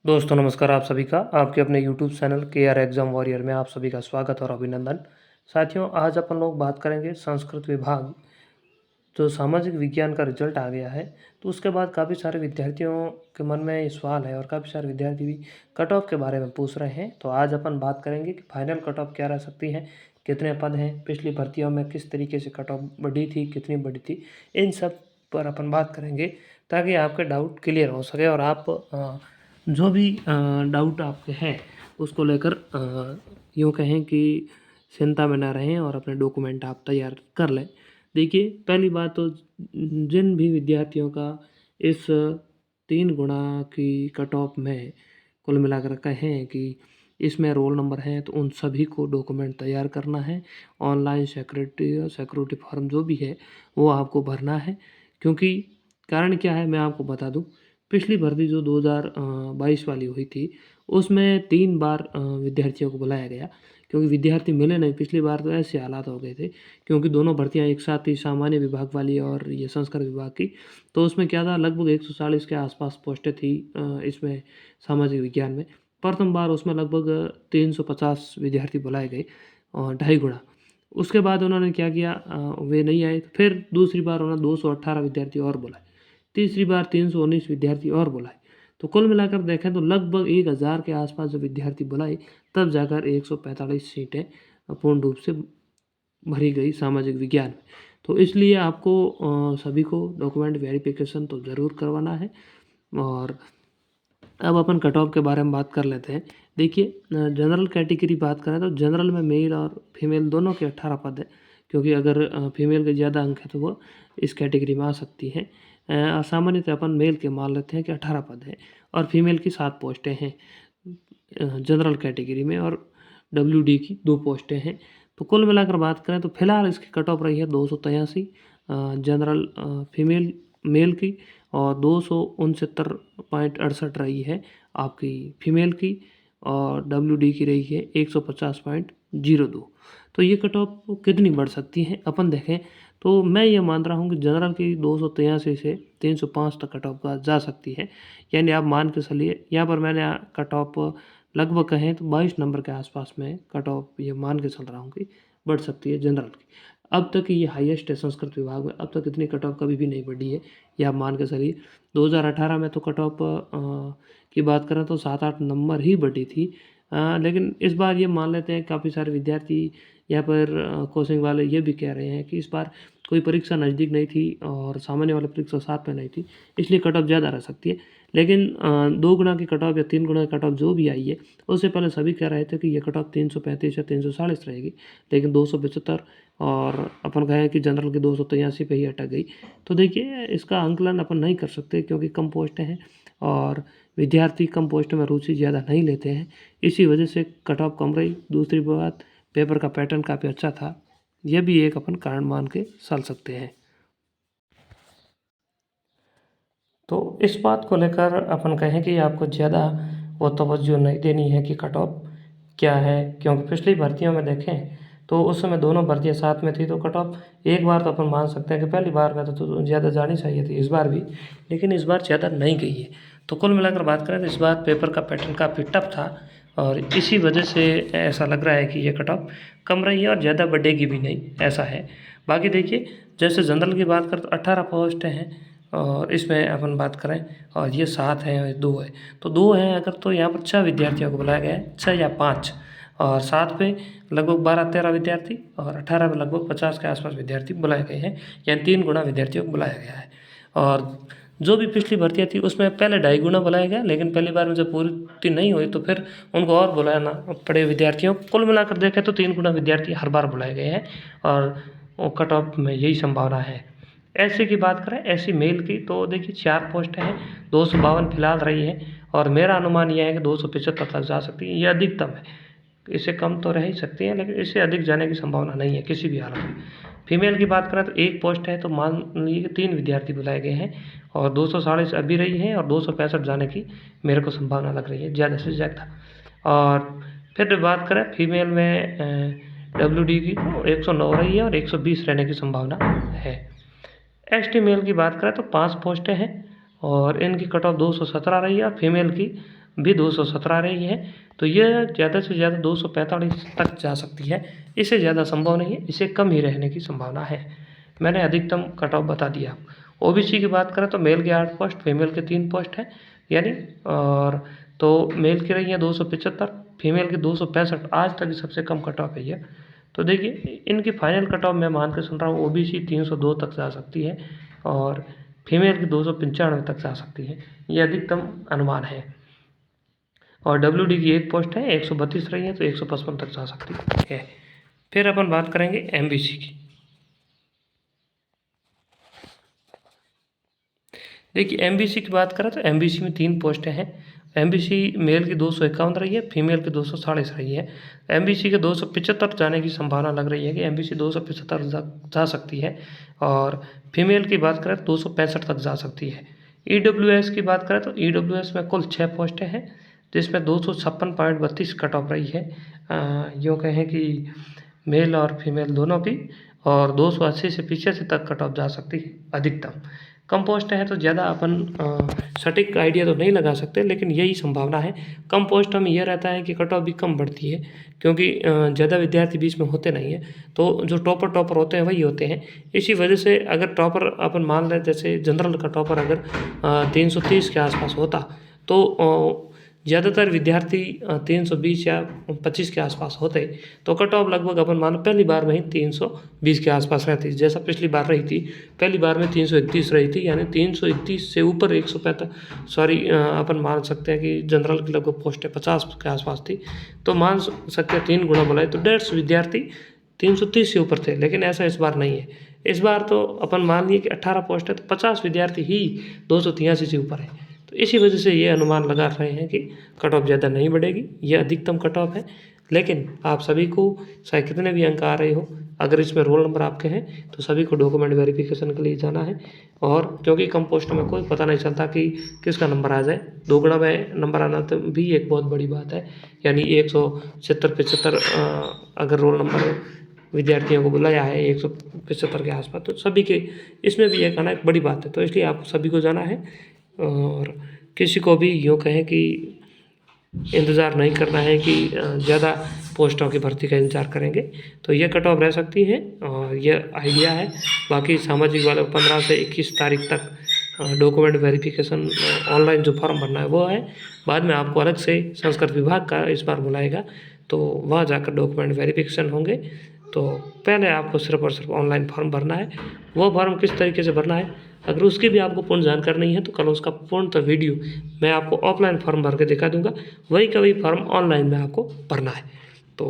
दोस्तों नमस्कार। आप सभी का आपके अपने यूट्यूब चैनल के आर एग्ज़ाम वॉरियर में आप सभी का स्वागत और अभिनंदन। साथियों, आज अपन लोग बात करेंगे संस्कृत विभाग जो सामाजिक विज्ञान का रिजल्ट आ गया है। तो उसके बाद काफ़ी सारे विद्यार्थियों के मन में ये सवाल है और काफ़ी सारे विद्यार्थी भी कट ऑफ के बारे में पूछ रहे हैं। तो आज अपन बात करेंगे कि फाइनल कट ऑफ क्या रह सकती है, कितने पद हैं, पिछली भर्तियों में किस तरीके से कट ऑफ बढ़ी थी, कितनी बढ़ी थी, इन सब पर अपन बात करेंगे ताकि आपके डाउट क्लियर हो सके और आप जो भी डाउट आपके हैं उसको लेकर यूँ कहें कि चिंता में ना रहें और अपने डॉक्यूमेंट आप तैयार कर लें। देखिए, पहली बात तो जिन भी विद्यार्थियों का इस 3 गुणा की कट ऑफ में कुल मिलाकर कहें कि इसमें रोल नंबर है, तो उन सभी को डॉक्यूमेंट तैयार करना है। ऑनलाइन सिक्योरिटी फॉर्म जो भी है वो आपको भरना है, क्योंकि कारण क्या है मैं आपको बता दूँ। पिछली भर्ती जो 2022 वाली हुई थी, उसमें 3 बार विद्यार्थियों को बुलाया गया, क्योंकि विद्यार्थी मिले नहीं। पिछली बार तो ऐसे हालात हो गए थे, क्योंकि दोनों भर्तियाँ एक साथ थी, सामान्य विभाग वाली और ये संस्कृत विभाग की। तो उसमें क्या था, लगभग 140 के आसपास पोस्टें थी इसमें सामाजिक विज्ञान में। प्रथम बार उसमें लगभग 350 विद्यार्थी बुलाए गए और 2.5 गुणा। उसके बाद उन्होंने क्या किया, वे नहीं आए, तो फिर दूसरी बार उन्होंने 218 विद्यार्थी और बुलाए। तीसरी बार 319 विद्यार्थी और बुलाए। तो कुल मिलाकर देखें तो लगभग 1000 के आसपास जो विद्यार्थी बुलाए, तब जाकर 145 सीटें पूर्ण रूप से भरी गई सामाजिक विज्ञान में। तो इसलिए आपको सभी को डॉक्यूमेंट वेरिफिकेशन तो ज़रूर करवाना है। और अब अपन कट ऑफ के बारे में बात कर लेते हैं। देखिए, जनरल कैटेगरी बात करें तो जनरल में मेल और फीमेल दोनों के 18 पद हैं, क्योंकि अगर फीमेल के ज़्यादा अंक है तो वो इस कैटेगरी में आ सकती हैं। सामान्यतः अपन मेल के मान लेते हैं कि 18 पद हैं और फीमेल की 7 पोस्टें हैं जनरल कैटेगरी में, और WD की 2 पोस्टें हैं। तो कुल मिलाकर बात करें तो फिलहाल इसकी कट ऑफ रही है 283 जनरल फीमेल मेल की, और 269.68 रही है आपकी फीमेल की, और WD की रही है 150.02। तो ये कट ऑफ कितनी बढ़ सकती है अपन देखें तो मैं ये मान रहा हूँ कि जनरल की 283 से 305 तक कट ऑफ का जा सकती है। यानी आप मान के चलिए, यहाँ पर मैंने कट ऑफ लगभग कहें तो 22 नंबर के आसपास में कट ऑफ ये मान के चल रहा हूँ कि बढ़ सकती है जनरल की। अब तक ये हाईएस्ट है संस्कृत विभाग में, अब तक इतनी कट ऑफ कभी भी नहीं बढ़ी है, ये आप मान के चलिए। 2018 में तो कट ऑफ की बात करें तो 7-8 नंबर ही बढ़ी थी। लेकिन इस बार ये मान लेते हैं, काफ़ी सारे विद्यार्थी यहाँ पर कोचिंग वाले ये भी कह रहे हैं कि इस बार कोई परीक्षा नज़दीक नहीं थी और सामान्य वाली परीक्षा साथ में नहीं थी, इसलिए कट ऑफ ज़्यादा रह सकती है। लेकिन 2 गुना की कट ऑफ या 3 गुना की कट ऑफ जो भी आई है, उससे पहले सभी कह रहे थे कि ये कट ऑफ 335 या 340 रहेगी, लेकिन 275 और अपन कहें कि जनरल की 283 पे ही अटक गई। तो देखिए, इसका आंकलन अपन नहीं कर सकते, क्योंकि कम पोस्टें हैं और विद्यार्थी कम पोस्ट में रुचि ज़्यादा नहीं लेते हैं, इसी वजह से कट ऑफ कम रही। दूसरी बात, पेपर का पैटर्न काफ़ी अच्छा था, यह भी एक अपन कारण मान के चल सकते हैं। तो इस बात को लेकर अपन कहें कि आपको ज़्यादा वो तवज्जो नहीं देनी है कि कट ऑफ क्या है, क्योंकि पिछली भर्तियों में देखें तो उस समय दोनों भर्तियां साथ में थी, तो कट ऑफ एक बार तो अपन मान सकते हैं कि पहली बार में तो ज़्यादा जानी चाहिए थी, इस बार भी, लेकिन इस बार ज़्यादा नहीं गई है। तो कुल मिलाकर बात करें तो इस बार पेपर का पैटर्न काफ़ी टफ था, और इसी वजह से ऐसा लग रहा है कि ये कट ऑफ कम रही है और ज़्यादा बढ़ेगी भी नहीं, ऐसा है। बाकी देखिए, जैसे जनरल की बात करें तो 18 पोस्ट हैं, और इसमें अपन बात करें और ये 7 है और 2 है, तो 2 हैं अगर, तो यहाँ पर 6 विद्यार्थियों को बुलाया गया है, 6 या 5, और 7 पे लगभग 12-13 विद्यार्थी, और 18 में लगभग 50 के आसपास विद्यार्थी बुलाए गए हैं, यानी 3 गुना विद्यार्थियों को बुलाया गया है। और जो भी पिछली भर्तियाँ थी उसमें पहले 2.5 गुना बुलाया गया, लेकिन पहली बार में जब पूर्ति नहीं हुई तो फिर उनको और बुलाना पड़े विद्यार्थियों को। कुल मिलाकर देखें तो 3 गुना विद्यार्थी हर बार बुलाए गए हैं, और कट ऑफ में यही संभावना है। ऐसे की बात करें, ऐसी मेल की, तो देखिए 4 पोस्ट हैं, 252 फिलहाल रही है, और मेरा अनुमान यह है कि 275 तक जा सकती है, ये अधिकतम है। इससे कम तो रह ही सकती है, लेकिन इससे अधिक जाने की संभावना नहीं है किसी भी हालत में। फीमेल की बात करें तो 1 पोस्ट है, तो मान लीजिए 3 विद्यार्थी बुलाए गए हैं, और 240 अभी रही है, और 265 जाने की मेरे को संभावना लग रही है, ज़्यादा से ज़्यादा। और फिर बात करें फीमेल में WD की, तो 109 रही है और 120 रहने की संभावना है। ST मेल की बात करें तो 5 पोस्टें हैं, और इनकी कट ऑफ 217 रही है, और फीमेल की भी 217 रही है, तो यह ज़्यादा से ज़्यादा 245 तक जा सकती है। इससे ज़्यादा संभव नहीं है, इससे कम ही रहने की संभावना है। मैंने अधिकतम कट ऑफ बता दिया। ओबीसी की बात करें तो मेल के 8 पोस्ट, फीमेल के 3 पोस्ट हैं, यानी और तो मेल की रही है 275, फीमेल की 265, आज तक की सबसे कम कट ऑफ है ये। तो देखिए इनकी फाइनल कट ऑफ मैं मान के सुन रहा हूँ, ओबीसी 302 तक जा सकती है और फीमेल की 295 तक जा सकती है, ये अधिकतम अनुमान है। और डब्ल्यूडी की 1 पोस्ट है, 132 रही है, तो 155 तक जा सकती है। फिर अपन बात करेंगे एमबीसी की। देखिए एमबीसी की बात करें तो एमबीसी में 3 पोस्टें हैं। एमबीसी मेल की 251 रही है, फीमेल की 240 रही है। एमबीसी के 275 जाने की संभावना लग रही है कि एमबीसी 275 जा सकती है और फीमेल की बात करें तो 265 तक जा सकती है। ईडब्ल्यूएस की बात करें तो ईडब्ल्यूएस में कुल 6 पोस्टें हैं, जिसमें 256.32 कट ऑफ रही है, यूँ कहें कि मेल और फीमेल दोनों की, और 280 से पीछे से तक कट ऑफ जा सकती है अधिकतम। कम पोस्ट है तो ज़्यादा अपन सटीक आइडिया तो नहीं लगा सकते, लेकिन यही संभावना है। कम पोस्ट में यह रहता है कि कट ऑफ भी कम बढ़ती है, क्योंकि ज़्यादा विद्यार्थी बीच में होते नहीं हैं, तो जो टॉपर होते हैं वही होते हैं। इसी वजह से अगर टॉपर अपन मान लें, जैसे जनरल का टॉपर अगर 330 के आसपास होता, तो ज़्यादातर विद्यार्थी 320 या 25 के आसपास होते, तो कट ऑफ लगभग अपन मानो पहली बार में ही 320 के आसपास रहती, जैसा पिछली बार रही थी। पहली बार में 331 रही थी, यानी 331 से ऊपर 145 अपन मान सकते हैं कि जनरल की लगभग पोस्टें 50 के आसपास थी, तो मान सकते हैं 3 गुना बोला है तो 150 विद्यार्थी 330 से ऊपर थे। लेकिन ऐसा इस बार नहीं है। इस बार तो अपन मान लिए कि 18 पोस्ट है, तो 50 विद्यार्थी ही 283 से ऊपर है। तो इसी वजह से ये अनुमान लगा रहे हैं कि कट ऑफ ज़्यादा नहीं बढ़ेगी, ये अधिकतम कट ऑफ है। लेकिन आप सभी को चाहे कितने भी अंक आ रहे हो, अगर इसमें रोल नंबर आपके हैं तो सभी को डॉक्यूमेंट वेरिफिकेशन के लिए जाना है। और क्योंकि कम पोस्टों में कोई पता नहीं चलता कि किसका नंबर आ जाए, दोगुना में नंबर आना तो भी एक बहुत बड़ी बात है, यानी 170-75 अगर रोल नंबर विद्यार्थियों को बुलाया है 175 के आसपास, तो सभी के इसमें भी एक आना एक बड़ी बात है। तो इसलिए आपको सभी को जाना है और किसी को भी यूँ कहें कि इंतज़ार नहीं करना है कि ज़्यादा पोस्टों की भर्ती का इंतज़ार करेंगे। तो ये कट ऑफ रह सकती है और ये आइडिया है। बाकी सामाजिक वाले 15 से 21 तारीख तक डॉक्यूमेंट वेरिफिकेशन ऑनलाइन जो फॉर्म भरना है वो है। बाद में आपको अलग से संस्कृत विभाग का इस बार बुलाएगा, तो वहाँ जाकर डॉक्यूमेंट वेरिफिकेशन होंगे। तो पहले आपको सिर्फ और सिर्फ ऑनलाइन फॉर्म भरना है। वो फॉर्म किस तरीके से भरना है, अगर उसकी भी आपको पूर्ण जानकारी नहीं है तो कल उसका पूर्णतः वीडियो मैं आपको ऑफलाइन फॉर्म भर के दिखा दूंगा, वही का वही फॉर्म ऑनलाइन में आपको भरना है। तो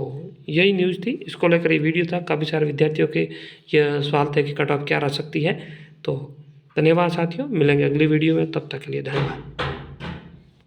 यही न्यूज़ थी, इसको लेकर ये वीडियो था। काफ़ी सारे विद्यार्थियों के ये सवाल थे कि कट ऑफ क्या रह सकती है। तो धन्यवाद साथियों, मिलेंगे अगली वीडियो में, तब तक के लिए धन्यवाद।